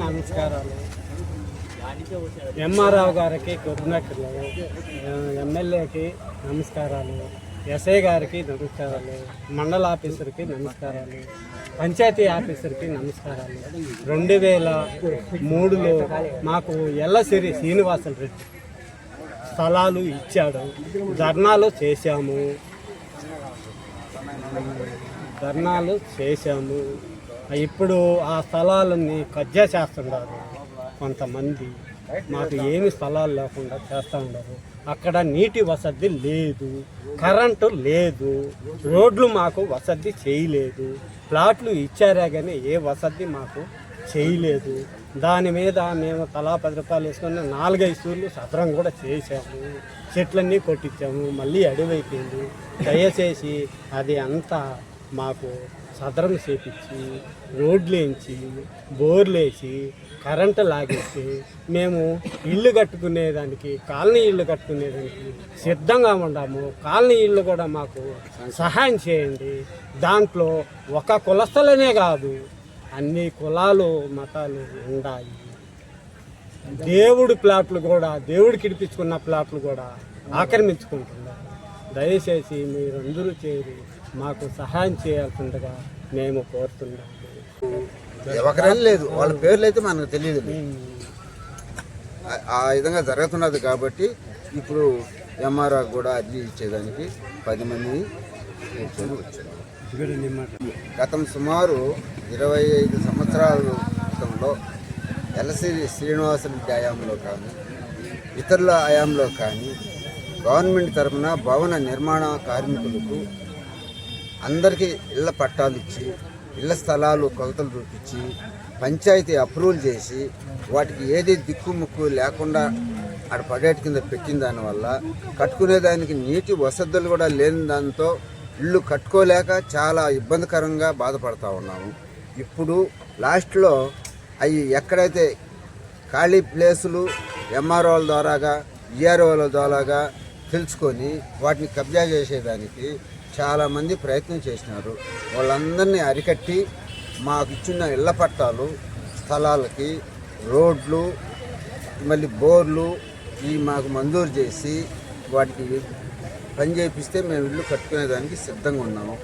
నమస్కారాలు. ఎంఆర్ఆర్ గారికి కృతజ్ఞతలు, ఎమ్మెల్యేకి నమస్కారాలు, ఎస్ఐ గారికి నమస్కారాలు, మండల ఆఫీసర్కి నమస్కారాలు, పంచాయతీ ఆఫీసర్కి నమస్కారాలు. 2003లో మాకు ఎల్లసిరి శ్రీనివాసులు రెడ్డి స్థలాలు ఇచ్చాడు. ధర్నాలు చేశాము. ఇప్పుడు ఆ స్థలాలన్నీ కబ్జా చేస్తున్నారు కొంతమంది. మాకు ఏమి స్థలాలు లేకుండా చేస్తూ ఉన్నారు. అక్కడ నీటి వసతి లేదు, కరెంటు లేదు, రోడ్లు మాకు వసతి చేయలేదు. ప్లాట్లు ఇచ్చారే కానీ ఏ వసతి మాకు చేయలేదు. దాని మీద మేము తలా 10 రూపాయలు వేసుకొని 4-5 సూర్లు సదరం కూడా చేసాము. చెట్లన్నీ కొట్టించాము. మళ్ళీ అడివైపోయింది. దయచేసి అది అంతా మాకు సదరం చేపించి, రోడ్లేంచి, బోర్లేసి, కరెంటు లాగేసి మేము ఇల్లు కట్టుకునేదానికి, కాలనీ ఇల్లు కట్టుకునేదానికి సిద్ధంగా ఉన్నాము. కాలనీ ఇల్లు కూడా మాకు సహాయం చేయండి. దాంట్లో ఒక కులస్తులనే కాదు, అన్ని కులాలు మతాలు ఉన్నాయి. దేవుడి ప్లాట్లు కూడా, దేవుడికి ఇడిపించుకున్న ప్లాట్లు కూడా ఆక్రమించుకుంటున్నారు. దయచేసి మీరందరూ చేరి మాకు సహాయం చేయాల్సిందిగా మేము కోరుతున్నాము. ఎవరైనా లేదు, వాళ్ళ పేర్లు అయితే మనకు తెలియదు. ఆ విధంగా జరుగుతున్నది కాబట్టి ఇప్పుడు ఎంఆర్ఆర్ కూడా అర్జీ ఇచ్చేదానికి 10 మంది కూర్చొని వచ్చారు. గతం సుమారు 25 సంవత్సరాల క్రితంలో ఎల్లసిరి శ్రీనివాసరెడ్డి హయాంలో కానీ, ఇతరుల హయాంలో కానీ గవర్నమెంట్ తరఫున భవన నిర్మాణ కార్మికులకు అందరికీ ఇళ్ల పట్టాలు ఇచ్చి, ఇళ్ల స్థలాలు కొలతలు చూపించి, పంచాయతీ అప్రూవల్ చేసి, వాటికి ఏది దిక్కుముక్కు లేకుండా అక్కడ పడేటి కింద పెట్టిన దానివల్ల కట్టుకునేదానికి నీటి వసతులు కూడా లేని దాంతో ఇల్లు కట్టుకోలేక చాలా ఇబ్బందికరంగా బాధపడతా ఉన్నాము. ఇప్పుడు లాస్ట్లో అవి ఎక్కడైతే ఖాళీ ప్లేసులు ఎంఆర్ఓల ద్వారాగా, ఈఆర్ఓల ద్వారాగా తెలుసుకొని వాటిని కబ్జా చేసేదానికి చాలామంది ప్రయత్నం చేసినారు. వాళ్ళందరినీ అరికట్టి మాకు ఇచ్చిన ఇళ్ల పట్టాలు, స్థలాలకి రోడ్లు, మళ్ళీ బోర్లు ఇవి మాకు మంజూరు చేసి వాటికి పని చేపిస్తే మేము ఇల్లు కట్టుకునేదానికి సిద్ధంగా ఉన్నాము.